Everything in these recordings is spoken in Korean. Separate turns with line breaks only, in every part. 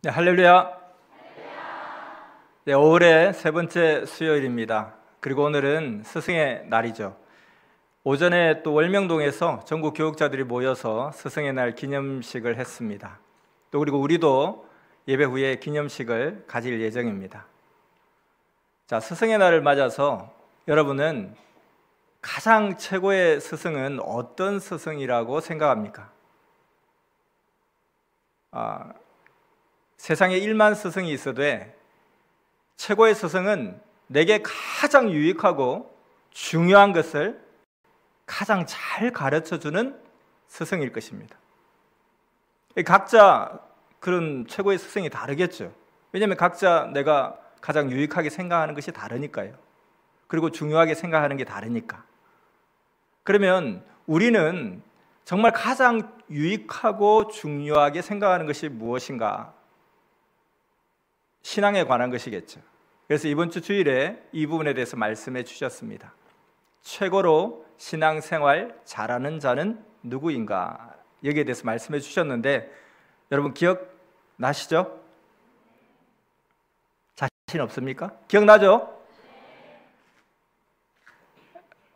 네, 할렐루야. 네, 5월의 세 번째 수요일입니다. 그리고 오늘은 스승의 날이죠. 오전에 또 월명동에서 전국 교육자들이 모여서 스승의 날 기념식을 했습니다. 또 그리고 우리도 예배 후에 기념식을 가질 예정입니다. 자, 스승의 날을 맞아서 여러분은 가장 최고의 스승은 어떤 스승이라고 생각합니까? 세상에 1만 스승이 있어도 최고의 스승은 내게 가장 유익하고 중요한 것을 가장 잘 가르쳐주는 스승일 것입니다. 각자 그런 최고의 스승이 다르겠죠. 왜냐하면 각자 내가 가장 유익하게 생각하는 것이 다르니까요. 그리고 중요하게 생각하는 게 다르니까. 그러면 우리는 정말 가장 유익하고 중요하게 생각하는 것이 무엇인가? 신앙에 관한 것이겠죠. 그래서 이번 주 주일에 이 부분에 대해서 말씀해 주셨습니다. 최고로 신앙생활 잘하는 자는 누구인가? 여기에 대해서 말씀해 주셨는데 여러분 기억나시죠? 자신 없습니까? 기억나죠?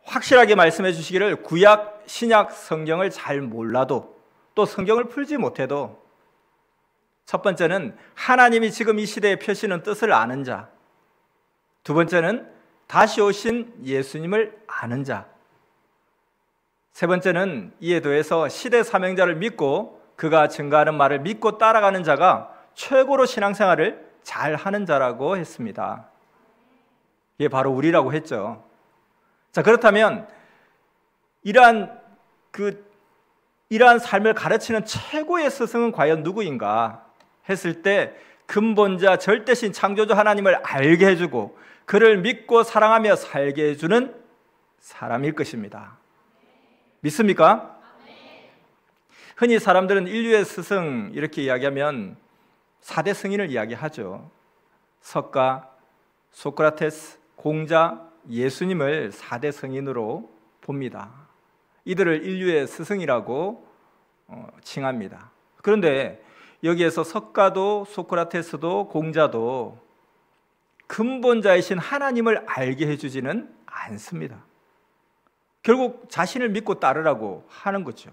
확실하게 말씀해 주시기를 구약, 신약 성경을 잘 몰라도 또 성경을 풀지 못해도 첫 번째는 하나님이 지금 이 시대에 펴시는 뜻을 아는 자, 두 번째는 다시 오신 예수님을 아는 자, 세 번째는 이에 더해서 시대 사명자를 믿고 그가 증거하는 말을 믿고 따라가는 자가 최고로 신앙생활을 잘하는 자라고 했습니다. 이게 바로 우리라고 했죠. 자, 그렇다면 이러한 삶을 가르치는 최고의 스승은 과연 누구인가 했을 때 근본자 절대신 창조주 하나님을 알게 해주고 그를 믿고 사랑하며 살게 해주는 사람일 것입니다. 믿습니까? 흔히 사람들은 인류의 스승 이렇게 이야기하면 4대 승인을 이야기하죠. 석가, 소크라테스, 공자, 예수님을 4대 승인으로 봅니다. 이들을 인류의 스승이라고 칭합니다. 그런데 여기에서 석가도 소크라테스도 공자도 근본자이신 하나님을 알게 해주지는 않습니다. 결국 자신을 믿고 따르라고 하는 거죠.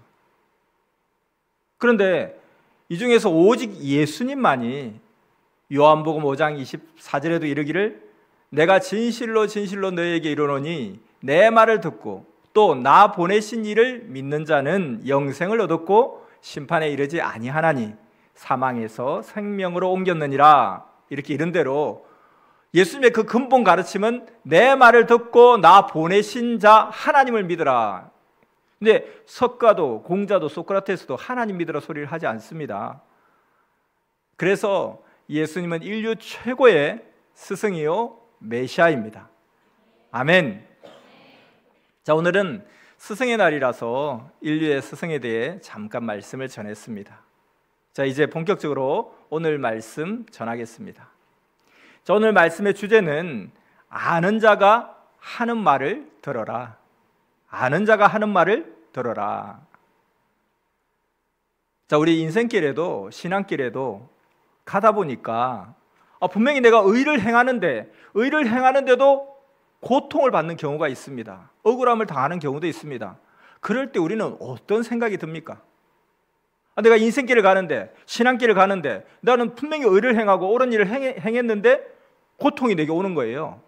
그런데 이 중에서 오직 예수님만이 요한복음 5장 24절에도 이르기를 내가 진실로 진실로 너희에게 이르노니 내 말을 듣고 또 나 보내신 이를 믿는 자는 영생을 얻었고 심판에 이르지 아니하나니 사망에서 생명으로 옮겼느니라. 이렇게 이른 대로 예수님의 그 근본 가르침은 내 말을 듣고 나 보내신 자 하나님을 믿으라. 근데 석가도 공자도 소크라테스도 하나님 믿으라 소리를 하지 않습니다. 그래서 예수님은 인류 최고의 스승이요 메시아입니다. 아멘. 자, 오늘은 스승의 날이라서 인류의 스승에 대해 잠깐 말씀을 전했습니다. 자, 이제 본격적으로 오늘 말씀 전하겠습니다. 자, 오늘 말씀의 주제는 아는 자가 하는 말을 들어라. 아는 자가 하는 말을 들어라. 자, 우리 인생길에도 신앙길에도 가다 보니까 분명히 내가 의를 행하는데도 고통을 받는 경우가 있습니다. 억울함을 당하는 경우도 있습니다. 그럴 때 우리는 어떤 생각이 듭니까? 내가 인생길을 가는데 신앙길을 가는데 나는 분명히 의를 행하고 옳은 일을 행했는데 고통이 내게 오는 거예요.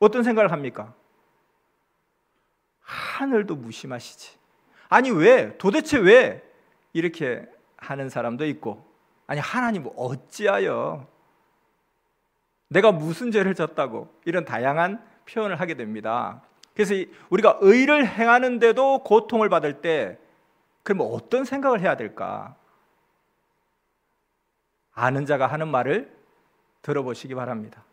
어떤 생각을 합니까? 하늘도 무심하시지. 아니 도대체 왜 이렇게 하는 사람도 있고, 아니 하나님 어찌하여 내가 무슨 죄를 졌다고 이런 다양한 표현을 하게 됩니다. 그래서 우리가 의를 행하는데도 고통을 받을 때 그럼 어떤 생각을 해야 될까? 아는 자가 하는 말을 들어보시기 바랍니다.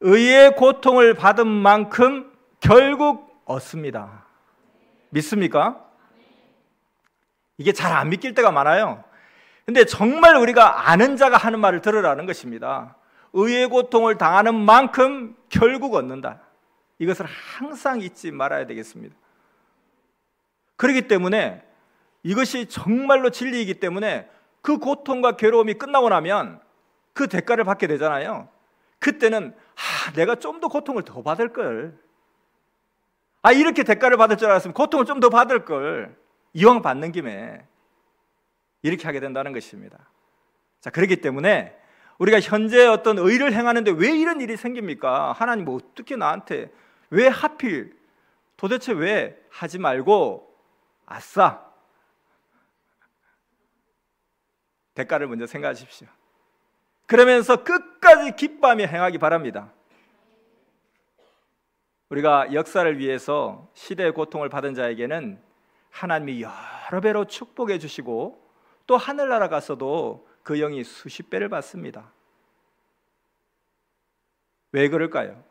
의의 고통을 받은 만큼 결국 얻습니다. 믿습니까? 이게 잘 안 믿길 때가 많아요. 근데 정말 우리가 아는 자가 하는 말을 들으라는 것입니다. 의의 고통을 당하는 만큼 결국 얻는다. 이것을 항상 잊지 말아야 되겠습니다. 그렇기 때문에 이것이 정말로 진리이기 때문에 그 고통과 괴로움이 끝나고 나면 그 대가를 받게 되잖아요. 그때는 내가 좀 더 고통을 더 받을 걸. 이렇게 대가를 받을 줄 알았으면 고통을 좀 더 받을 걸. 이왕 받는 김에 이렇게 하게 된다는 것입니다. 자, 그렇기 때문에 우리가 현재 어떤 의를 행하는데 왜 이런 일이 생깁니까? 하나님 어떻게 나한테 왜 하필 도대체 왜 하지 말고 아싸 대가를 먼저 생각하십시오. 그러면서 끝까지 기뻐하며 행하기 바랍니다. 우리가 역사를 위해서 시대의 고통을 받은 자에게는 하나님이 여러 배로 축복해 주시고 또 하늘나라 가서도 그 영이 수십 배를 받습니다. 왜 그럴까요?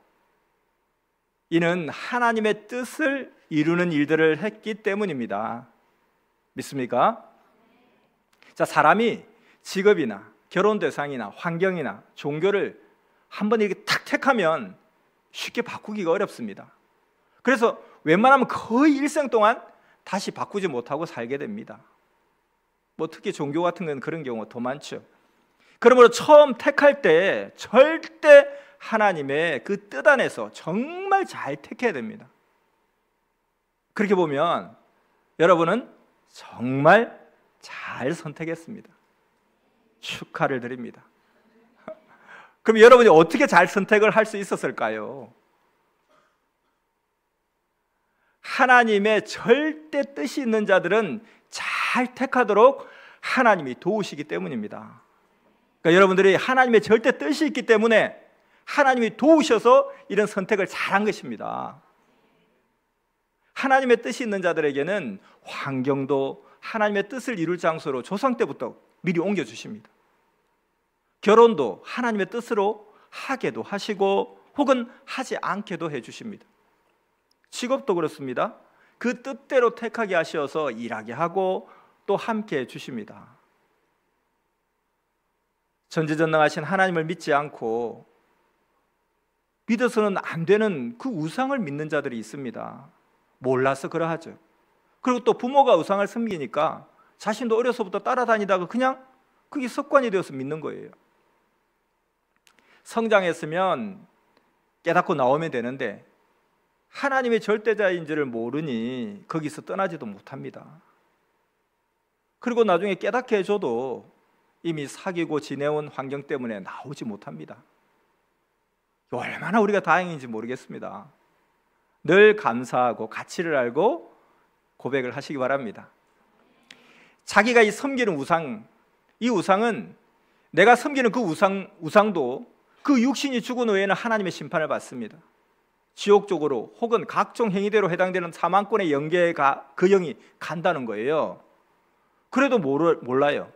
이는 하나님의 뜻을 이루는 일들을 했기 때문입니다. 믿습니까? 자, 사람이 직업이나 결혼 대상이나 환경이나 종교를 한번 이렇게 탁 택하면 쉽게 바꾸기가 어렵습니다. 그래서 웬만하면 거의 일생 동안 다시 바꾸지 못하고 살게 됩니다. 특히 종교 같은 건 그런 경우가 더 많죠. 그러므로 처음 택할 때 절대 하나님의 그 뜻 안에서 정말 잘 택해야 됩니다. 그렇게 보면 여러분은 정말 잘 선택했습니다. 축하를 드립니다. 그럼 여러분이 어떻게 잘 선택을 할 수 있었을까요? 하나님의 절대 뜻이 있는 자들은 잘 택하도록 하나님이 도우시기 때문입니다. 그러니까 여러분들이 하나님의 절대 뜻이 있기 때문에 하나님이 도우셔서 이런 선택을 잘한 것입니다. 하나님의 뜻이 있는 자들에게는 환경도 하나님의 뜻을 이룰 장소로 조상 때부터 미리 옮겨주십니다. 결혼도 하나님의 뜻으로 하게도 하시고 혹은 하지 않게도 해주십니다. 직업도 그렇습니다. 그 뜻대로 택하게 하셔서 일하게 하고 또 함께 해주십니다. 전지전능하신 하나님을 믿지 않고 믿어서는 안 되는 그 우상을 믿는 자들이 있습니다. 몰라서 그러하죠. 그리고 또 부모가 우상을 섬기니까 자신도 어려서부터 따라다니다가 그냥 그게 습관이 되어서 믿는 거예요. 성장했으면 깨닫고 나오면 되는데 하나님의 절대자인지를 모르니 거기서 떠나지도 못합니다. 그리고 나중에 깨닫게 해줘도 이미 사귀고 지내온 환경 때문에 나오지 못합니다. 얼마나 우리가 다행인지 모르겠습니다. 늘 감사하고 가치를 알고 고백을 하시기 바랍니다. 자기가 이 섬기는 우상, 이 우상은 내가 섬기는 그 우상도 그 육신이 죽은 후에는 하나님의 심판을 받습니다. 지옥 쪽으로 혹은 각종 행위대로 해당되는 사망권의 영계에 그 영이 간다는 거예요. 그래도 몰라요.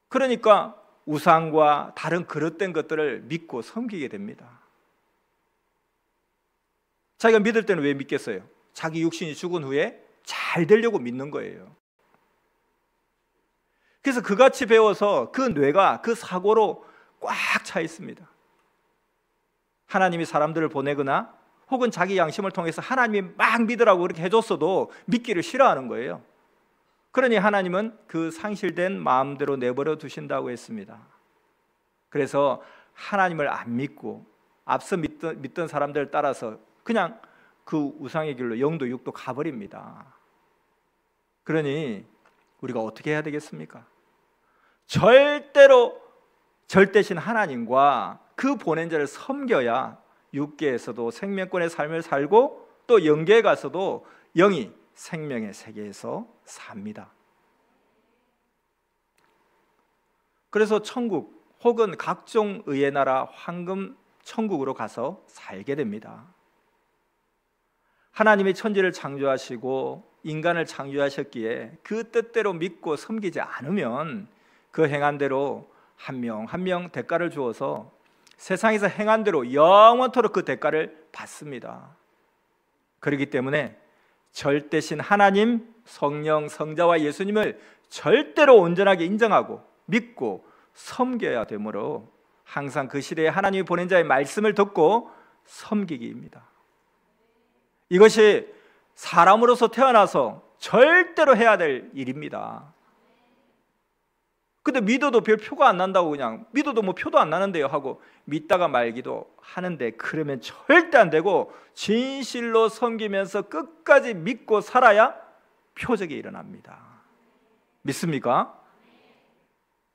그러니까 우상과 다른 그릇된 것들을 믿고 섬기게 됩니다. 자기가 믿을 때는 왜 믿겠어요? 자기 육신이 죽은 후에 잘 되려고 믿는 거예요. 그래서 그같이 배워서 그 뇌가 그 사고로 꽉 차 있습니다. 하나님이 사람들을 보내거나 혹은 자기 양심을 통해서 하나님이 막 믿으라고 그렇게 해줬어도 믿기를 싫어하는 거예요. 그러니 하나님은 그 상실된 마음대로 내버려 두신다고 했습니다. 그래서 하나님을 안 믿고 앞서 믿던 사람들을 따라서 그냥 그 우상의 길로 영도 육도 가버립니다. 그러니 우리가 어떻게 해야 되겠습니까? 절대로 절대신 하나님과 그 보낸 자를 섬겨야 육계에서도 생명권의 삶을 살고 또 영계에 가서도 영이 생명의 세계에서 삽니다. 그래서 천국 혹은 각종 의의 나라 황금 천국으로 가서 살게 됩니다. 하나님이 천지를 창조하시고 인간을 창조하셨기에 그 뜻대로 믿고 섬기지 않으면 그 행한 대로 한 명 한 명 대가를 주어서 세상에서 행한 대로 영원토록 그 대가를 받습니다. 그렇기 때문에 절대신 하나님, 성령, 성자와 예수님을 절대로 온전하게 인정하고 믿고 섬겨야 되므로 항상 그 시대에 하나님이 보낸 자의 말씀을 듣고 섬기기입니다. 이것이 사람으로서 태어나서 절대로 해야 될 일입니다. 근데 믿어도 별 표가 안 난다고, 그냥 믿어도 뭐 표도 안 나는데요 하고 믿다가 말기도 하는데, 그러면 절대 안 되고 진실로 섬기면서 끝까지 믿고 살아야 표적이 일어납니다. 믿습니까?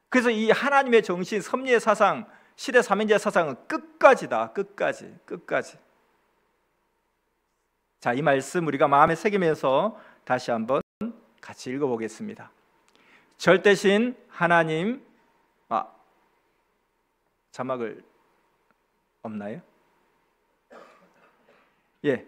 그래서 이 하나님의 정신, 섭리의 사상, 시대 삼인자의 사상은 끝까지다. 끝까지. 자, 이 말씀 우리가 마음에 새기면서 다시 한번 같이 읽어보겠습니다. 절대신 하나님, 자막을 없나요? 예,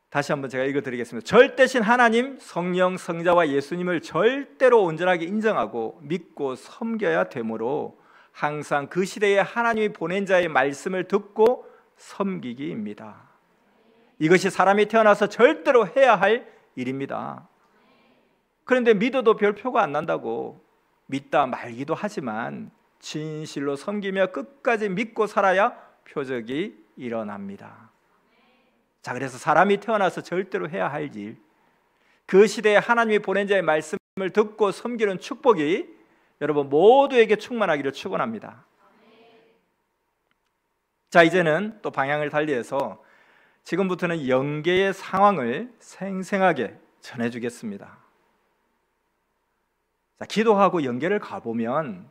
다시 한번 제가 읽어드리겠습니다. 절대신 하나님, 성령, 성자와 예수님을 절대로 온전하게 인정하고 믿고 섬겨야 되므로 항상 그 시대에 하나님이 보낸 자의 말씀을 듣고 섬기기입니다. 이것이 사람이 태어나서 절대로 해야 할 일입니다. 그런데 믿어도 별 표가 안 난다고 믿다 말기도 하지만 진실로 섬기며 끝까지 믿고 살아야 표적이 일어납니다. 자, 그래서 사람이 태어나서 절대로 해야 할 일, 그 시대에 하나님이 보낸 자의 말씀을 듣고 섬기는 축복이 여러분 모두에게 충만하기를 축원합니다. 자, 이제는 또 방향을 달리해서 지금부터는 영계의 상황을 생생하게 전해주겠습니다. 자, 기도하고 영계를 가보면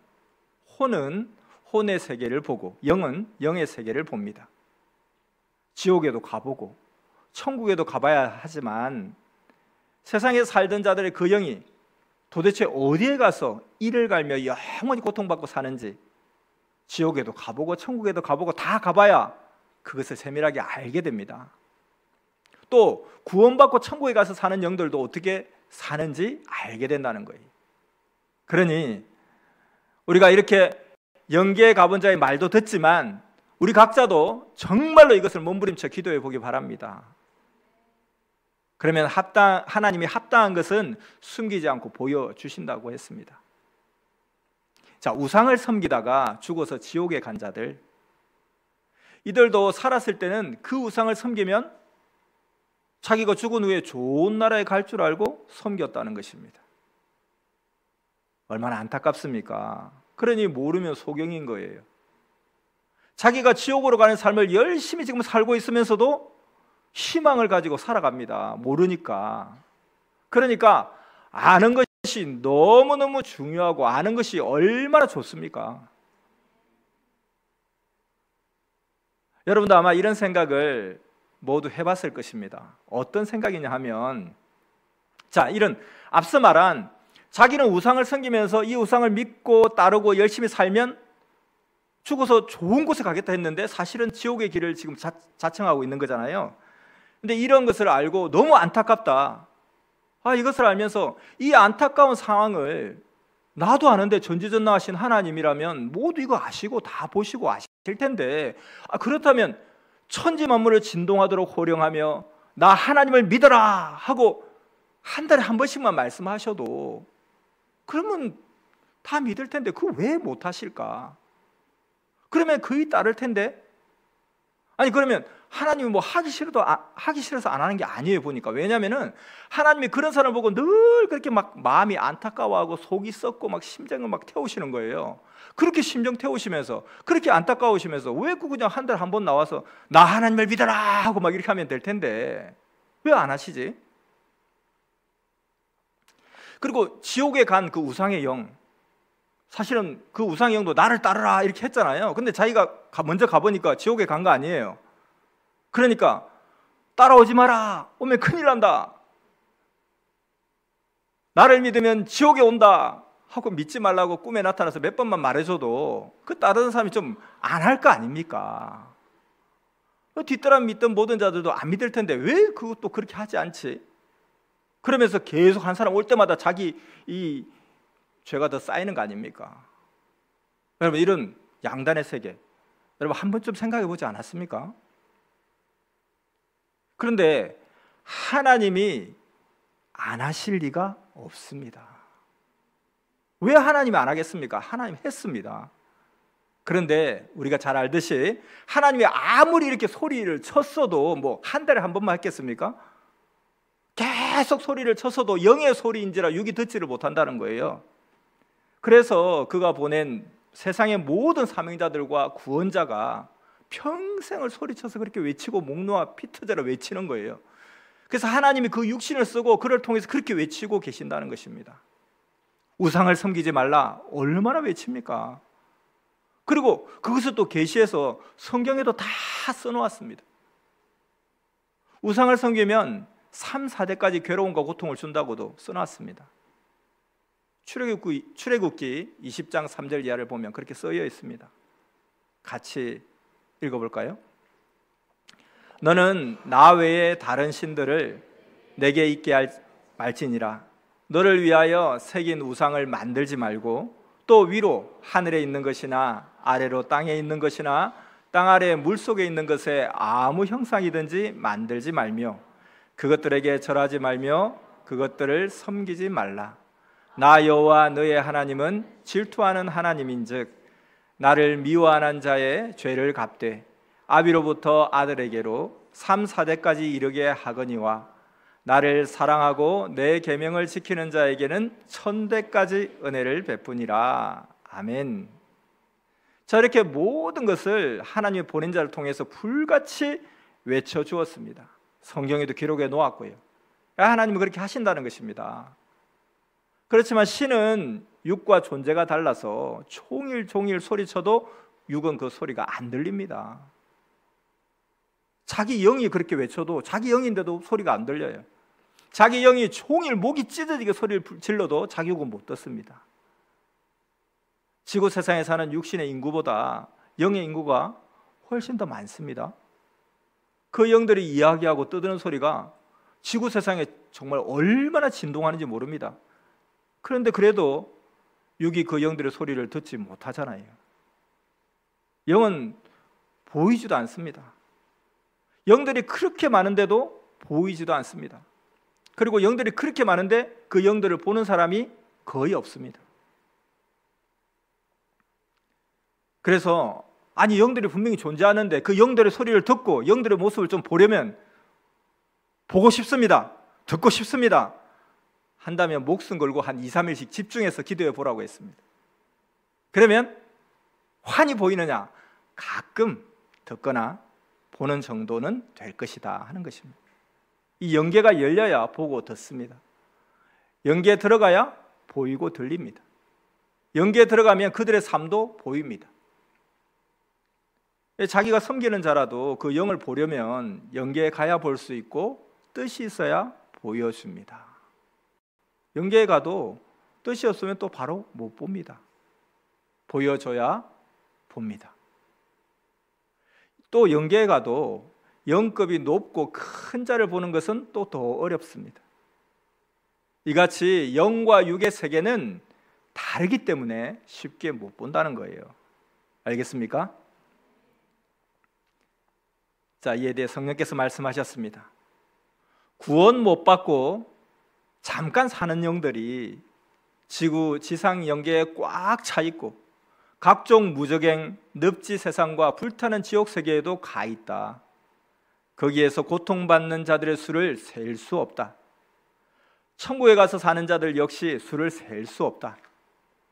혼은 혼의 세계를 보고 영은 영의 세계를 봅니다. 지옥에도 가보고 천국에도 가봐야 하지만 세상에 살던 자들의 그 영이 도대체 어디에 가서 이를 갈며 영원히 고통받고 사는지 지옥에도 가보고 천국에도 가보고 다 가봐야 그것을 세밀하게 알게 됩니다. 또 구원받고 천국에 가서 사는 영들도 어떻게 사는지 알게 된다는 거예요. 그러니 우리가 이렇게 영계에 가본 자의 말도 듣지만 우리 각자도 정말로 이것을 몸부림쳐 기도해 보기 바랍니다. 그러면 하나님이 합당한 것은 숨기지 않고 보여주신다고 했습니다. 자, 우상을 섬기다가 죽어서 지옥에 간 자들, 이들도 살았을 때는 그 우상을 섬기면 자기가 죽은 후에 좋은 나라에 갈 줄 알고 섬겼다는 것입니다. 얼마나 안타깝습니까? 그러니 모르면 소경인 거예요. 자기가 지옥으로 가는 삶을 열심히 지금 살고 있으면서도 희망을 가지고 살아갑니다. 모르니까. 그러니까 아는 것이 너무너무 중요하고 아는 것이 얼마나 좋습니까? 여러분도 아마 이런 생각을 모두 해봤을 것입니다. 어떤 생각이냐 하면, 자, 이런 앞서 말한 자기는 우상을 섬기면서 이 우상을 믿고 따르고 열심히 살면 죽어서 좋은 곳에 가겠다 했는데 사실은 지옥의 길을 지금 자청하고 있는 거잖아요. 근데 이런 것을 알고 너무 안타깝다. 이것을 알면서 이 안타까운 상황을 나도 아는데 전지전능하신 하나님이라면 모두 이거 아시고 다 보시고 아실 텐데, 그렇다면 천지 만물을 진동하도록 호령하며 나 하나님을 믿어라 하고 한 달에 한 번씩만 말씀하셔도 그러면 다 믿을 텐데 그거 왜 못하실까? 그러면 거의 따를 텐데, 아니 그러면 하나님이 뭐 하기 싫어서 안 하는 게 아니에요. 보니까. 왜냐면은 하나님이 그런 사람을 보고 늘 그렇게 막 마음이 안타까워하고 속이 썩고 막 심장을 막 태우시는 거예요. 그렇게 심정 태우시면서 그렇게 안타까우시면서 왜 그냥 한 달에 한 번 나와서 나 하나님을 믿어라 하고 막 이렇게 하면 될 텐데 왜 안 하시지? 그리고 지옥에 간 그 우상의 영, 사실은 그 우상의 영도 나를 따르라 이렇게 했잖아요. 근데 자기가 먼저 가보니까 지옥에 간 거 아니에요. 그러니까 따라오지 마라, 오면 큰일 난다, 나를 믿으면 지옥에 온다 하고 믿지 말라고 꿈에 나타나서 몇 번만 말해줘도 그 따르는 사람이 좀 안 할 거 아닙니까? 뒤따라 믿던 모든 자들도 안 믿을 텐데 왜 그것도 그렇게 하지 않지? 그러면서 계속 한 사람 올 때마다 자기 이 죄가 더 쌓이는 거 아닙니까? 여러분, 이런 양단의 세계 여러분 한 번쯤 생각해 보지 않았습니까? 그런데 하나님이 안 하실 리가 없습니다. 왜 하나님이 안 하겠습니까? 하나님 했습니다. 그런데 우리가 잘 알듯이 하나님이 아무리 이렇게 소리를 쳤어도 뭐 한 달에 한 번만 했겠습니까? 계속 소리를 쳐서도 영의 소리인지라 육이 듣지를 못한다는 거예요. 그래서 그가 보낸 세상의 모든 사명자들과 구원자가 평생을 소리쳐서 그렇게 외치고 목 놓아 피 터져라 외치는 거예요. 그래서 하나님이 그 육신을 쓰고 그를 통해서 그렇게 외치고 계신다는 것입니다. 우상을 섬기지 말라 얼마나 외칩니까? 그리고 그것을 또 계시해서 성경에도 다 써놓았습니다. 우상을 섬기면 3, 4대까지 괴로움과 고통을 준다고도 써놨습니다. 출애굽기 20장 3절 이하를 보면 그렇게 쓰여 있습니다. 같이 읽어볼까요? 너는 나 외에 다른 신들을 내게 있게 말지니라. 너를 위하여 새긴 우상을 만들지 말고 또 위로 하늘에 있는 것이나 아래로 땅에 있는 것이나 땅 아래 물속에 있는 것에 아무 형상이든지 만들지 말며 그것들에게 절하지 말며 그것들을 섬기지 말라. 나 여호와 너의 하나님은 질투하는 하나님인즉 나를 미워하는 자의 죄를 갚되 아비로부터 아들에게로 3, 4대까지 이르게 하거니와 나를 사랑하고 내 계명을 지키는 자에게는 1000대까지 은혜를 베푸니라. 아멘. 자, 이렇게 모든 것을 하나님의 보낸 자를 통해서 불같이 외쳐주었습니다. 성경에도 기록해 놓았고요. 하나님은 그렇게 하신다는 것입니다. 그렇지만 신은 육과 존재가 달라서 종일 소리쳐도 육은 그 소리가 안 들립니다. 자기 영이 그렇게 외쳐도 자기 영인데도 소리가 안 들려요. 자기 영이 종일 목이 찢어지게 소리를 질러도 자기 육은 못 듣습니다. 지구 세상에 사는 육신의 인구보다 영의 인구가 훨씬 더 많습니다. 그 영들이 이야기하고 떠드는 소리가 지구 세상에 정말 얼마나 진동하는지 모릅니다. 그런데 그래도 육이 그 영들의 소리를 듣지 못하잖아요. 영은 보이지도 않습니다. 영들이 그렇게 많은데도 보이지도 않습니다. 그리고 영들이 그렇게 많은데 그 영들을 보는 사람이 거의 없습니다. 그래서 아니 영들이 분명히 존재하는데 그 영들의 소리를 듣고 영들의 모습을 좀 보려면 보고 싶습니다. 듣고 싶습니다. 한다면 목숨 걸고 한 2, 3일씩 집중해서 기도해 보라고 했습니다. 그러면 환히 보이느냐? 가끔 듣거나 보는 정도는 될 것이다 하는 것입니다. 이 영계가 열려야 보고 듣습니다. 영계에 들어가야 보이고 들립니다. 영계에 들어가면 그들의 삶도 보입니다. 자기가 섬기는 자라도 그 영을 보려면 영계에 가야 볼 수 있고 뜻이 있어야 보여줍니다. 영계에 가도 뜻이 없으면 또 바로 못 봅니다. 보여줘야 봅니다. 또 영계에 가도 영급이 높고 큰 자를 보는 것은 또 더 어렵습니다. 이같이 영과 육의 세계는 다르기 때문에 쉽게 못 본다는 거예요. 알겠습니까? 자, 이에 대해 성령께서 말씀하셨습니다. 구원 못 받고 잠깐 사는 영들이 지상 영계에 꽉 차 있고 각종 무적행, 늪지 세상과 불타는 지옥 세계에도 가 있다. 거기에서 고통받는 자들의 수를 셀 수 없다. 천국에 가서 사는 자들 역시 수를 셀 수 없다.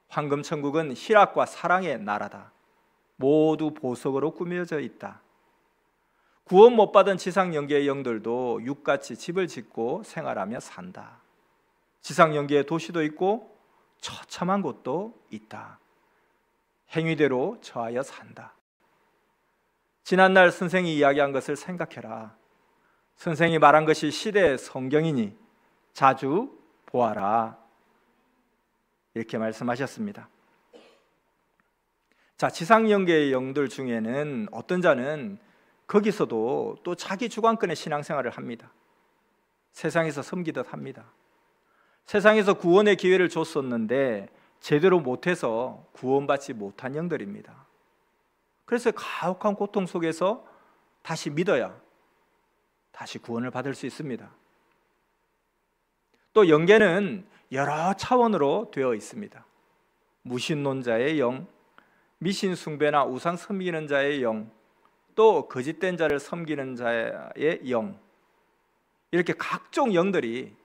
황금 천국은 희락과 사랑의 나라다. 모두 보석으로 꾸며져 있다. 구원 못 받은 지상 영계의 영들도 육같이 집을 짓고 생활하며 산다. 지상 영계에 도시도 있고 처참한 곳도 있다. 행위대로 처하여 산다. 지난날 선생이 이야기한 것을 생각해라. 선생이 말한 것이 시대의 성경이니 자주 보아라. 이렇게 말씀하셨습니다. 자, 지상 영계의 영들 중에는 어떤 자는 거기서도 또 자기 주관권의 신앙생활을 합니다. 세상에서 섬기듯 합니다. 세상에서 구원의 기회를 줬었는데 제대로 못해서 구원받지 못한 영들입니다. 그래서 가혹한 고통 속에서 다시 믿어야 다시 구원을 받을 수 있습니다. 또 영계는 여러 차원으로 되어 있습니다. 무신론자의 영, 미신 숭배나 우상 섬기는 자의 영, 또 거짓된 자를 섬기는 자의 영, 이렇게 각종 영들이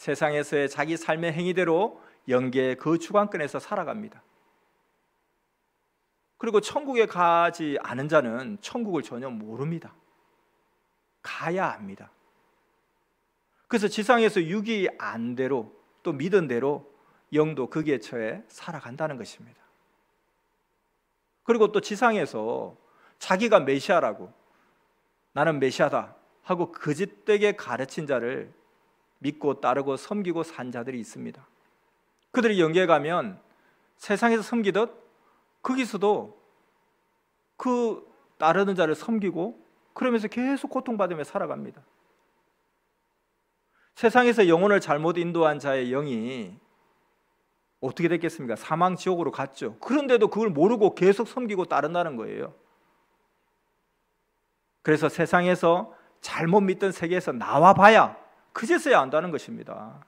세상에서의 자기 삶의 행위대로 영계의 그 주관권에서 살아갑니다. 그리고 천국에 가지 않은 자는 천국을 전혀 모릅니다. 가야 합니다. 그래서 지상에서 육이 안 대로 또 믿은 대로 영도 거기에 처해 살아간다는 것입니다. 그리고 또 지상에서 자기가 메시아라고, 나는 메시아다 하고 거짓되게 가르친 자를 믿고 따르고 섬기고 산 자들이 있습니다. 그들이 영계에 가면 세상에서 섬기듯 거기서도 그 따르는 자를 섬기고 그러면서 계속 고통받으며 살아갑니다. 세상에서 영혼을 잘못 인도한 자의 영이 어떻게 됐겠습니까? 사망 지옥으로 갔죠. 그런데도 그걸 모르고 계속 섬기고 따른다는 거예요. 그래서 세상에서 잘못 믿던 세계에서 나와봐야 그제서야 안다는 것입니다.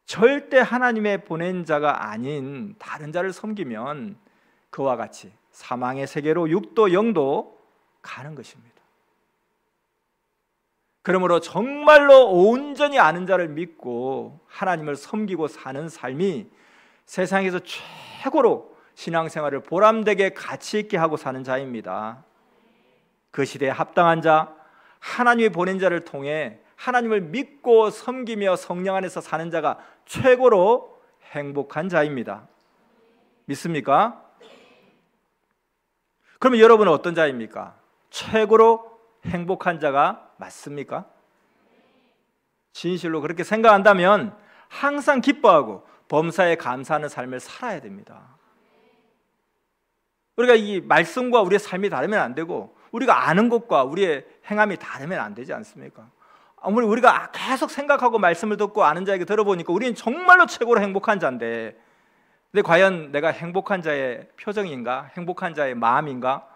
절대 하나님의 보낸 자가 아닌 다른 자를 섬기면 그와 같이 사망의 세계로 육도 영도 가는 것입니다. 그러므로 정말로 온전히 아는 자를 믿고 하나님을 섬기고 사는 삶이 세상에서 최고로 신앙생활을 보람되게 가치 있게 하고 사는 자입니다. 그 시대에 합당한 자, 하나님이 보낸 자를 통해 하나님을 믿고 섬기며 성령 안에서 사는 자가 최고로 행복한 자입니다. 믿습니까? 그러면 여러분은 어떤 자입니까? 최고로 행복한 자가 맞습니까? 진실로 그렇게 생각한다면 항상 기뻐하고 범사에 감사하는 삶을 살아야 됩니다. 우리가 이 말씀과 우리의 삶이 다르면 안 되고 우리가 아는 것과 우리의 행함이 다르면 안 되지 않습니까? 아무리 우리가 계속 생각하고 말씀을 듣고 아는 자에게 들어보니까 우리는 정말로 최고로 행복한 자인데, 근데 과연 내가 행복한 자의 표정인가? 행복한 자의 마음인가?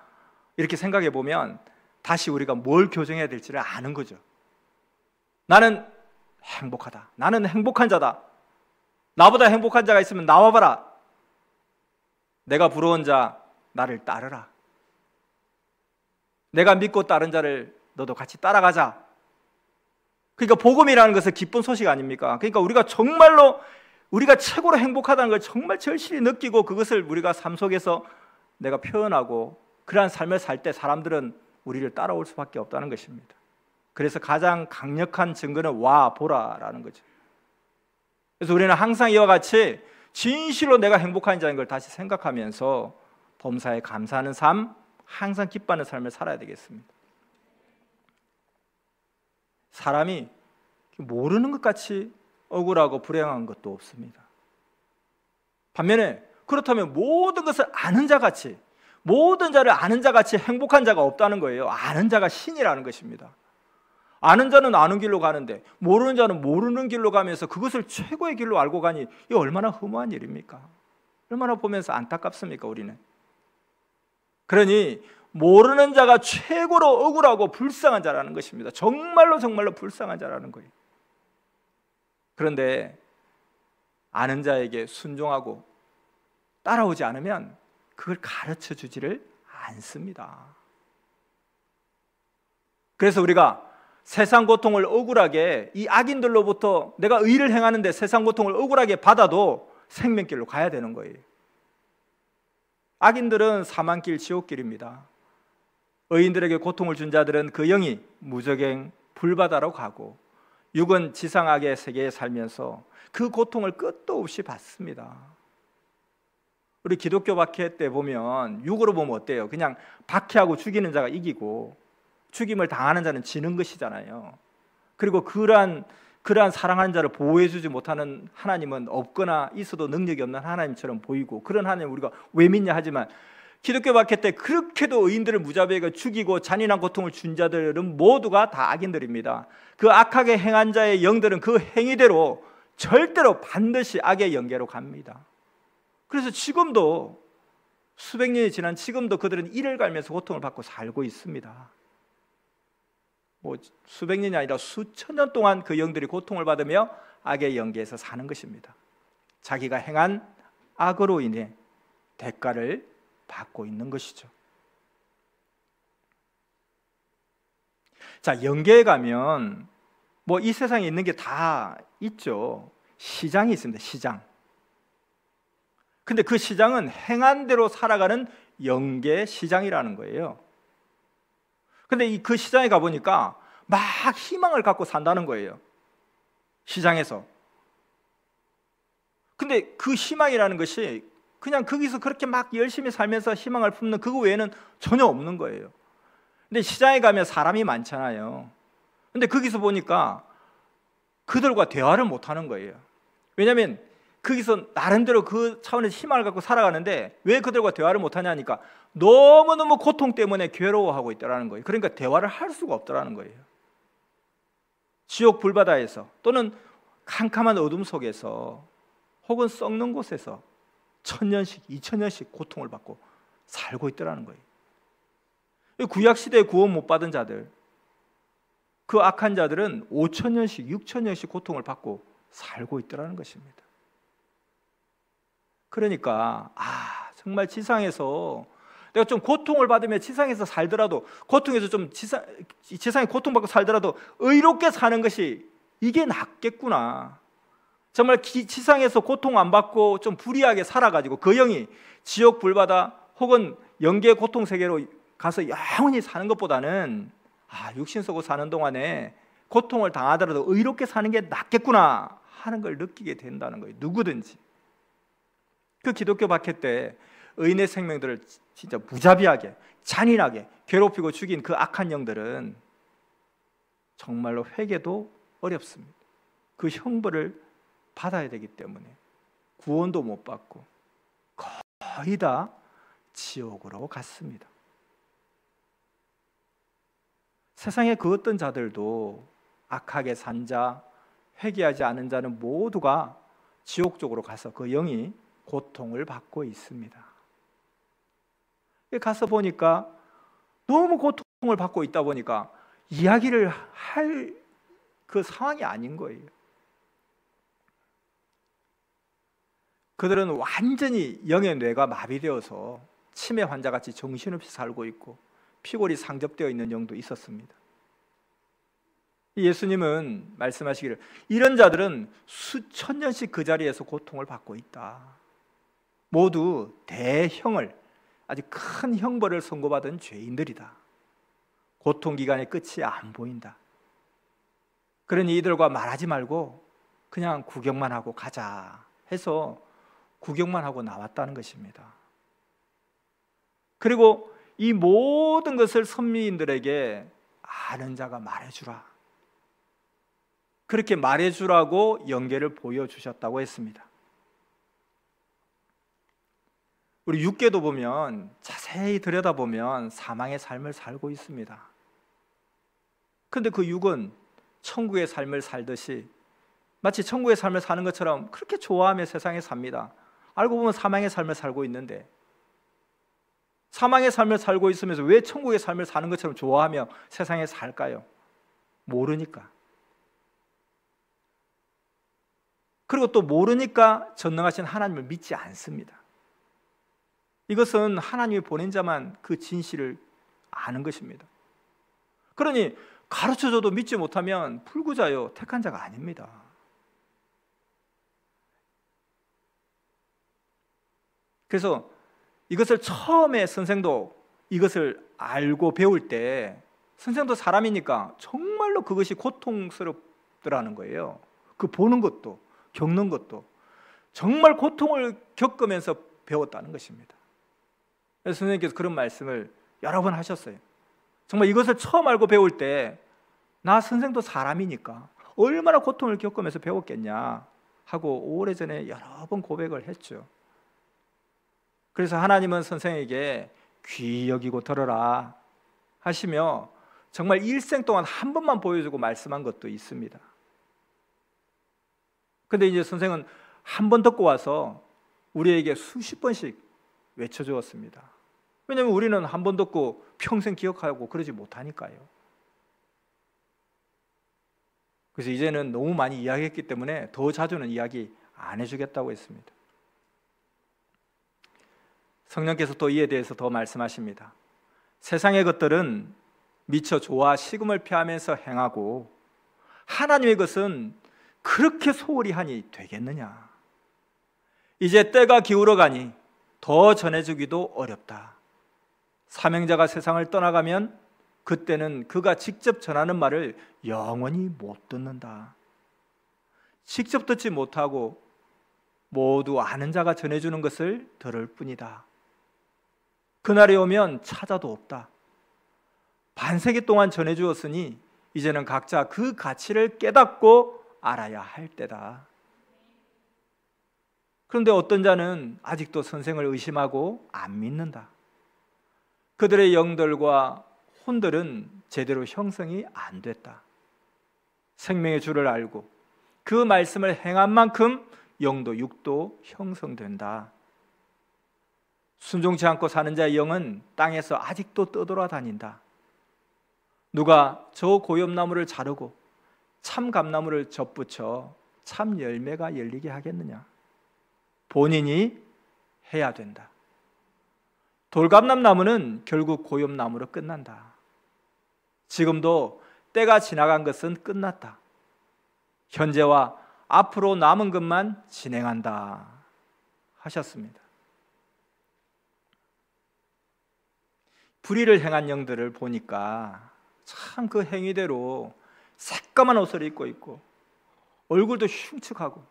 이렇게 생각해 보면 다시 우리가 뭘 교정해야 될지를 아는 거죠. 나는 행복하다. 나는 행복한 자다. 나보다 행복한 자가 있으면 나와봐라. 내가 부러운 자 나를 따르라. 내가 믿고 따른 자를 너도 같이 따라가자. 그러니까 복음이라는 것은 기쁜 소식 아닙니까? 그러니까 우리가 정말로 우리가 최고로 행복하다는 걸 정말 절실히 느끼고 그것을 우리가 삶 속에서 내가 표현하고 그러한 삶을 살 때 사람들은 우리를 따라올 수밖에 없다는 것입니다. 그래서 가장 강력한 증거는 와 보라라는 거죠. 그래서 우리는 항상 이와 같이 진실로 내가 행복한 자인 걸 다시 생각하면서 범사에 감사하는 삶, 항상 기뻐하는 삶을 살아야 되겠습니다. 사람이 모르는 것 같이 억울하고 불행한 것도 없습니다. 반면에 그렇다면 모든 것을 아는 자같이, 모든 자를 아는 자같이 행복한 자가 없다는 거예요. 아는 자가 신이라는 것입니다. 아는 자는 아는 길로 가는데 모르는 자는 모르는 길로 가면서 그것을 최고의 길로 알고 가니 이게 얼마나 허무한 일입니까? 얼마나 보면서 안타깝습니까, 우리는? 그러니 모르는 자가 최고로 억울하고 불쌍한 자라는 것입니다. 정말로 정말로 불쌍한 자라는 거예요. 그런데 아는 자에게 순종하고 따라오지 않으면 그걸 가르쳐 주지를 않습니다. 그래서 우리가 세상 고통을 억울하게, 이 악인들로부터 내가 의를 행하는데 세상 고통을 억울하게 받아도 생명길로 가야 되는 거예요. 악인들은 사망길, 지옥길입니다. 의인들에게 고통을 준 자들은 그 영이 무적행 불바다로 가고 육은 지상악의 세계에 살면서 그 고통을 끝도 없이 받습니다. 우리 기독교 박해 때 보면 육으로 보면 어때요? 그냥 박해하고 죽이는 자가 이기고 죽임을 당하는 자는 지는 것이잖아요. 그리고 그러한 사랑하는 자를 보호해주지 못하는 하나님은 없거나 있어도 능력이 없는 하나님처럼 보이고, 그런 하나님 우리가 왜 믿냐 하지만 기독교 박해 때 그렇게도 의인들을 무자비하게 죽이고 잔인한 고통을 준 자들은 모두가 다 악인들입니다. 그 악하게 행한 자의 영들은 그 행위대로 절대로 반드시 악의 영계로 갑니다. 그래서 지금도 수백 년이 지난 지금도 그들은 이를 갈면서 고통을 받고 살고 있습니다. 뭐 수백 년이 아니라 수천 년 동안 그 영들이 고통을 받으며 악의 영계에서 사는 것입니다. 자기가 행한 악으로 인해 대가를 받고 있는 것이죠. 자, 영계에 가면 뭐 이 세상에 있는 게 다 있죠. 시장이 있습니다. 시장. 근데 그 시장은 행한 대로 살아가는 영계 시장이라는 거예요. 근데 그 시장에 가보니까 막 희망을 갖고 산다는 거예요. 시장에서. 근데 그 희망이라는 것이 그냥 거기서 그렇게 막 열심히 살면서 희망을 품는 그거 외에는 전혀 없는 거예요. 근데 시장에 가면 사람이 많잖아요. 근데 거기서 보니까 그들과 대화를 못 하는 거예요. 왜냐하면 거기서 나름대로 그 차원에서 희망을 갖고 살아가는데 왜 그들과 대화를 못 하냐니까 너무너무 고통 때문에 괴로워하고 있다는 거예요. 그러니까 대화를 할 수가 없다는 거예요. 지옥 불바다에서 또는 캄캄한 어둠 속에서 혹은 썩는 곳에서 1000년씩 2000년씩 고통을 받고 살고 있다는 거예요. 구약시대에 구원 못 받은 자들, 그 악한 자들은 5000년씩 6000년씩 고통을 받고 살고 있다는 것입니다. 그러니까 정말 지상에서 내가 좀 고통을 받으며 지상에서 살더라도 고통에서 좀 지상에 고통받고 살더라도 의롭게 사는 것이 이게 낫겠구나. 정말 지상에서 고통 안 받고 좀 불의하게 살아가지고 그 영이 지옥 불바다 혹은 영계 고통 세계로 가서 영원히 사는 것보다는 육신 속으로 사는 동안에 고통을 당하더라도 의롭게 사는 게 낫겠구나 하는 걸 느끼게 된다는 거예요. 누구든지. 그 기독교 박해 때 의인의 생명들을 진짜 무자비하게 잔인하게 괴롭히고 죽인 그 악한 영들은 정말로 회개도 어렵습니다. 그 형벌을 받아야 되기 때문에 구원도 못 받고 거의 다 지옥으로 갔습니다. 세상의 그 어떤 자들도 악하게 산 자, 회개하지 않은 자는 모두가 지옥 쪽으로 가서 그 영이 고통을 받고 있습니다. 가서 보니까 너무 고통을 받고 있다 보니까 이야기를 할 그 상황이 아닌 거예요. 그들은 완전히 영의 뇌가 마비되어서 치매 환자같이 정신없이 살고 있고 피골이 상접되어 있는 영도 있었습니다. 예수님은 말씀하시기를 이런 자들은 수천 년씩 그 자리에서 고통을 받고 있다. 모두 대형을 아주 큰 형벌을 선고받은 죄인들이다. 고통기간의 끝이 안 보인다. 그러니 이들과 말하지 말고 그냥 구경만 하고 가자 해서 구경만 하고 나왔다는 것입니다. 그리고 이 모든 것을 선미인들에게 아는 자가 말해주라. 그렇게 말해주라고 연계를 보여주셨다고 했습니다. 우리 육계도 보면 자세히 들여다보면 사망의 삶을 살고 있습니다. 그런데 그 육은 천국의 삶을 살듯이 마치 천국의 삶을 사는 것처럼 그렇게 좋아하며 세상에 삽니다. 알고 보면 사망의 삶을 살고 있는데 사망의 삶을 살고 있으면서 왜 천국의 삶을 사는 것처럼 좋아하며 세상에 살까요? 모르니까. 그리고 또 모르니까 전능하신 하나님을 믿지 않습니다. 이것은 하나님이 보낸 자만 그 진실을 아는 것입니다. 그러니 가르쳐줘도 믿지 못하면 불구자요, 택한 자가 아닙니다. 그래서 이것을 처음에 선생도 이것을 알고 배울 때 선생도 사람이니까 정말로 그것이 고통스럽더라는 거예요. 그 보는 것도 겪는 것도 정말 고통을 겪으면서 배웠다는 것입니다. 그래서 선생님께서 그런 말씀을 여러 번 하셨어요. 정말 이것을 처음 알고 배울 때 나 선생도 사람이니까 얼마나 고통을 겪으면서 배웠겠냐 하고 오래전에 여러 번 고백을 했죠. 그래서 하나님은 선생에게 귀히 여기고 들어라 하시며 정말 일생 동안 한 번만 보여주고 말씀한 것도 있습니다. 근데 이제 선생은 한 번 듣고 와서 우리에게 수십 번씩 외쳐주었습니다. 왜냐하면 우리는 한 번 듣고 평생 기억하고 그러지 못하니까요. 그래서 이제는 너무 많이 이야기했기 때문에 더 자주는 이야기 안 해주겠다고 했습니다. 성령께서 또 이에 대해서 더 말씀하십니다. 세상의 것들은 미처 좋아 식음을 피하면서 행하고 하나님의 것은 그렇게 소홀히 하니 되겠느냐? 이제 때가 기울어 가니 더 전해주기도 어렵다. 사명자가 세상을 떠나가면 그때는 그가 직접 전하는 말을 영원히 못 듣는다. 직접 듣지 못하고 모두 아는 자가 전해주는 것을 들을 뿐이다. 그날이 오면 찾아도 없다. 반세기 동안 전해주었으니 이제는 각자 그 가치를 깨닫고 알아야 할 때다. 그런데 어떤 자는 아직도 선생을 의심하고 안 믿는다. 그들의 영들과 혼들은 제대로 형성이 안 됐다. 생명의 주를 알고 그 말씀을 행한 만큼 영도 육도 형성된다. 순종치 않고 사는 자의 영은 땅에서 아직도 떠돌아다닌다. 누가 저 고엽나무를 자르고 참 감나무를 접붙여 참 열매가 열리게 하겠느냐? 본인이 해야 된다. 돌감람나무는 결국 고엽나무로 끝난다. 지금도 때가 지나간 것은 끝났다. 현재와 앞으로 남은 것만 진행한다 하셨습니다. 불의를 행한 영들을 보니까 참 그 행위대로 새까만 옷을 입고 있고 얼굴도 흉측하고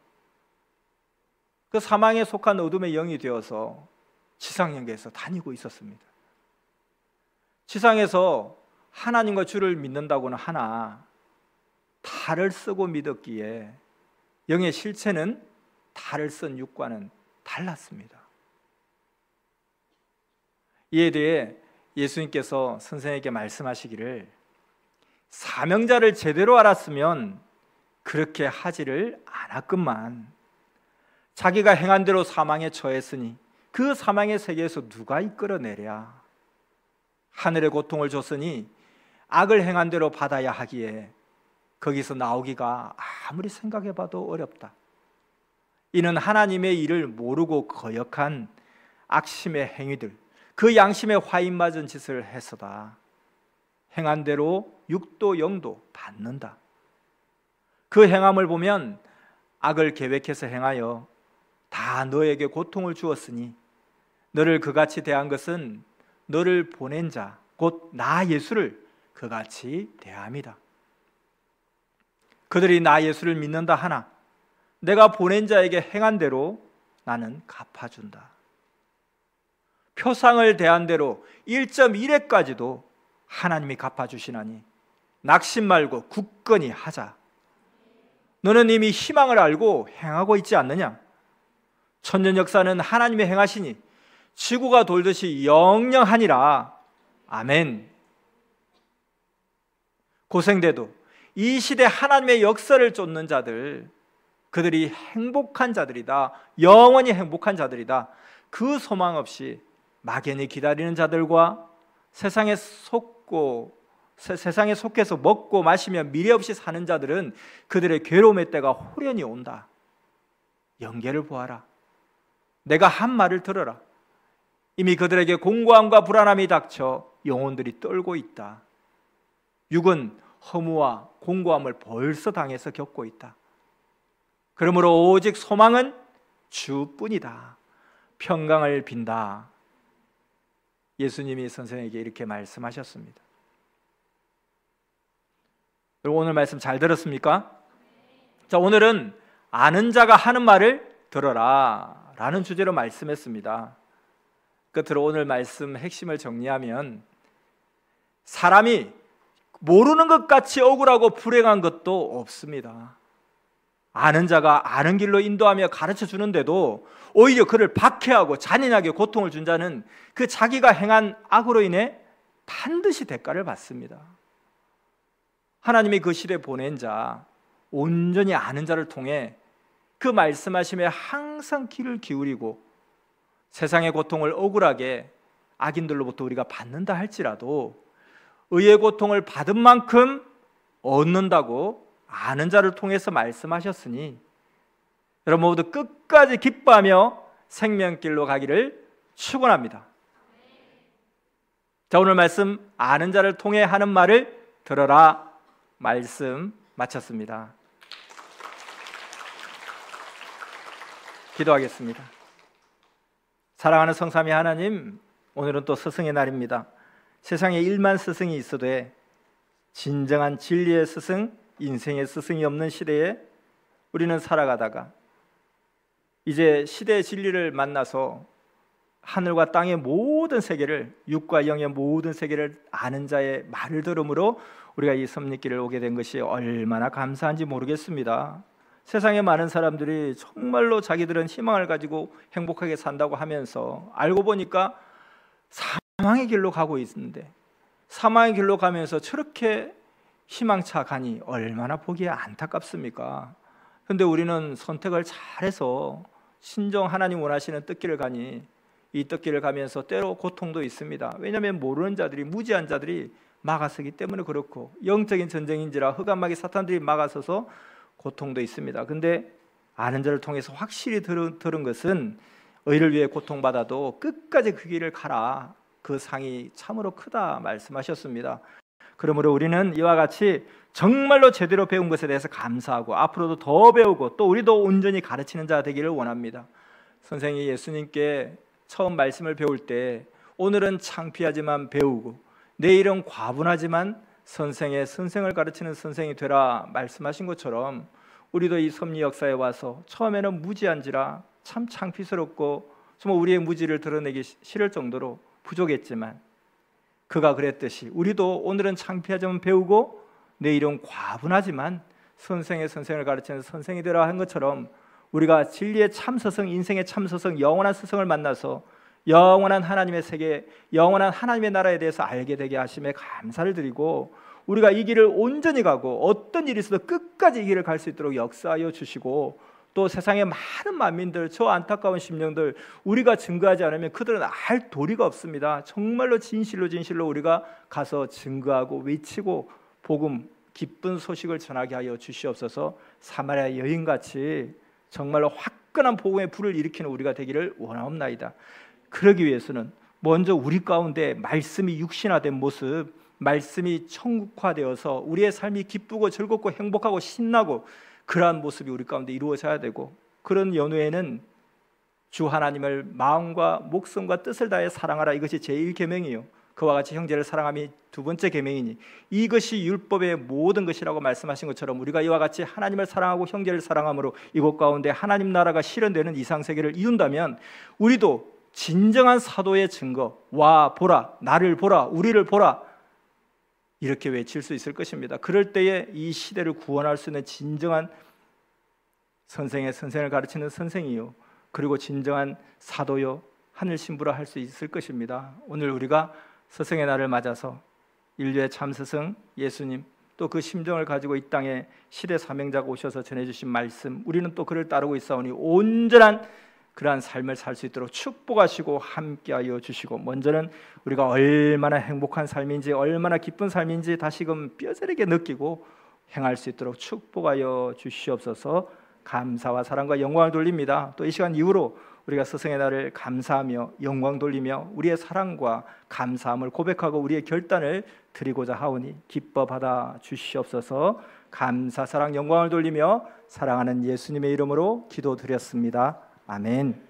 그 사망에 속한 어둠의 영이 되어서 지상연계에서 다니고 있었습니다. 지상에서 하나님과 주를 믿는다고는 하나 탈을 쓰고 믿었기에 영의 실체는 탈을 쓴 육과는 달랐습니다. 이에 대해 예수님께서 선생에게 말씀하시기를 사명자를 제대로 알았으면 그렇게 하지를 않았건만 자기가 행한 대로 사망에 처했으니 그 사망의 세계에서 누가 이끌어내랴. 하늘의 고통을 줬으니 악을 행한 대로 받아야 하기에 거기서 나오기가 아무리 생각해봐도 어렵다. 이는 하나님의 일을 모르고 거역한 악심의 행위들, 그 양심에 화인 맞은 짓을 해서다. 행한 대로 육도 영도 받는다. 그 행함을 보면 악을 계획해서 행하여 다 너에게 고통을 주었으니 너를 그같이 대한 것은 너를 보낸 자, 곧 나 예수를 그같이 대함이다. 그들이 나 예수를 믿는다 하나 내가 보낸 자에게 행한 대로 나는 갚아준다. 표상을 대한 대로 1.1회까지도 하나님이 갚아주시나니 낙심 말고 굳건히 하자. 너는 이미 희망을 알고 행하고 있지 않느냐? 천년 역사는 하나님의 행하시니 지구가 돌듯이 영영하니라. 아멘. 고생돼도 이 시대 하나님의 역사를 쫓는 자들, 그들이 행복한 자들이다. 영원히 행복한 자들이다. 그 소망 없이 막연히 기다리는 자들과 세상에 속해서 먹고 마시며 미래 없이 사는 자들은 그들의 괴로움의 때가 호련히 온다. 영계를 보아라. 내가 한 말을 들어라. 이미 그들에게 공고함과 불안함이 닥쳐 영혼들이 떨고 있다. 육은 허무와 공고함을 벌써 당해서 겪고 있다. 그러므로 오직 소망은 주뿐이다. 평강을 빈다. 예수님이 선생에게 이렇게 말씀하셨습니다. 여러분 오늘 말씀 잘 들었습니까? 자, 오늘은 아는 자가 하는 말을 들어라 라는 주제로 말씀했습니다. 끝으로 오늘 말씀 핵심을 정리하면 사람이 모르는 것 같이 억울하고 불행한 것도 없습니다. 아는 자가 아는 길로 인도하며 가르쳐 주는데도 오히려 그를 박해하고 잔인하게 고통을 준 자는 그 자기가 행한 악으로 인해 반드시 대가를 받습니다. 하나님이 그 시대에 보낸 자, 온전히 아는 자를 통해 그 말씀하심에 항상 귀를 기울이고 세상의 고통을 억울하게 악인들로부터 우리가 받는다 할지라도 의의 고통을 받은 만큼 얻는다고 아는 자를 통해서 말씀하셨으니 여러분 모두 끝까지 기뻐하며 생명길로 가기를 축원합니다. 자, 오늘 말씀 아는 자를 통해 하는 말을 들어라 말씀 마쳤습니다. 기도하겠습니다. 사랑하는 성삼위 하나님, 오늘은 또 스승의 날입니다. 세상에 1만 스승이 있어도 진정한 진리의 스승, 인생의 스승이 없는 시대에 우리는 살아가다가 이제 시대의 진리를 만나서 하늘과 땅의 모든 세계를, 육과 영의 모든 세계를 아는 자의 말을 들음으로 우리가 이 섭리길을 오게 된 것이 얼마나 감사한지 모르겠습니다. 세상에 많은 사람들이 정말로 자기들은 희망을 가지고 행복하게 산다고 하면서 알고 보니까 사망의 길로 가고 있는데, 사망의 길로 가면서 저렇게 희망차 가니 얼마나 보기에 안타깝습니까? 그런데 우리는 선택을 잘해서 신정 하나님 원하시는 뜻길을 가니 이 뜻길을 가면서 때로 고통도 있습니다. 왜냐하면 모르는 자들이, 무지한 자들이 막아서기 때문에 그렇고, 영적인 전쟁인지라 흑암마귀 사탄들이 막아서서 고통도 있습니다. 근데 아는 자를 통해서 확실히 들은 것은 의를 위해 고통받아도 끝까지 그 길을 가라, 그 상이 참으로 크다 말씀하셨습니다. 그러므로 우리는 이와 같이 정말로 제대로 배운 것에 대해서 감사하고 앞으로도 더 배우고 또 우리도 온전히 가르치는 자 되기를 원합니다. 선생이 예수님께 처음 말씀을 배울 때 오늘은 창피하지만 배우고 내일은 과분하지만 선생을 가르치는 선생이 되라 말씀하신 것처럼 우리도 이 섭리 역사에 와서 처음에는 무지한지라 참 창피스럽고 정말 우리의 무지를 드러내기 싫을 정도로 부족했지만 그가 그랬듯이 우리도 오늘은 창피하지만 배우고 내일은 과분하지만 선생을 가르치는 선생이 되라 한 것처럼 우리가 진리의 참스승, 인생의 참스승, 영원한 스승을 만나서 영원한 하나님의 세계, 영원한 하나님의 나라에 대해서 알게 되게 하심에 감사를 드리고, 우리가 이 길을 온전히 가고 어떤 일이 있어도 끝까지 이 길을 갈 수 있도록 역사하여 주시고, 또 세상의 많은 만민들, 저 안타까운 심령들 우리가 증거하지 않으면 그들은 알 도리가 없습니다. 정말로 진실로 우리가 가서 증거하고 외치고 복음, 기쁜 소식을 전하게 하여 주시옵소서. 사마리아 여인같이 정말로 화끈한 복음의 불을 일으키는 우리가 되기를 원하옵나이다. 그러기 위해서는 먼저 우리 가운데 말씀이 육신화된 모습, 말씀이 천국화되어서 우리의 삶이 기쁘고 즐겁고 행복하고 신나고 그러한 모습이 우리 가운데 이루어져야 되고, 그런 연후에는 주 하나님을 마음과 목숨과 뜻을 다해 사랑하라, 이것이 제1계명이요 그와 같이 형제를 사랑함이 두 번째 계명이니 이것이 율법의 모든 것이라고 말씀하신 것처럼 우리가 이와 같이 하나님을 사랑하고 형제를 사랑함으로 이곳 가운데 하나님 나라가 실현되는 이상세계를 이룬다면 우리도 진정한 사도의 증거, 와 보라, 나를 보라, 우리를 보라, 이렇게 외칠 수 있을 것입니다. 그럴 때에 이 시대를 구원할 수 있는 진정한 선생을 가르치는 선생이요 그리고 진정한 사도요 하늘 신부라 할 수 있을 것입니다. 오늘 우리가 스승의 날을 맞아서 인류의 참 스승 예수님, 또 그 심정을 가지고 이 땅에 시대 사명자가 오셔서 전해주신 말씀, 우리는 또 그를 따르고 있사오니 온전한 그러한 삶을 살 수 있도록 축복하시고 함께하여 주시고, 먼저는 우리가 얼마나 행복한 삶인지 얼마나 기쁜 삶인지 다시금 뼈저리게 느끼고 행할 수 있도록 축복하여 주시옵소서. 감사와 사랑과 영광을 돌립니다. 또 이 시간 이후로 우리가 스승의 날을 감사하며 영광 돌리며 우리의 사랑과 감사함을 고백하고 우리의 결단을 드리고자 하오니 기뻐 받아 주시옵소서. 감사, 사랑, 영광을 돌리며 사랑하는 예수님의 이름으로 기도드렸습니다. 아멘.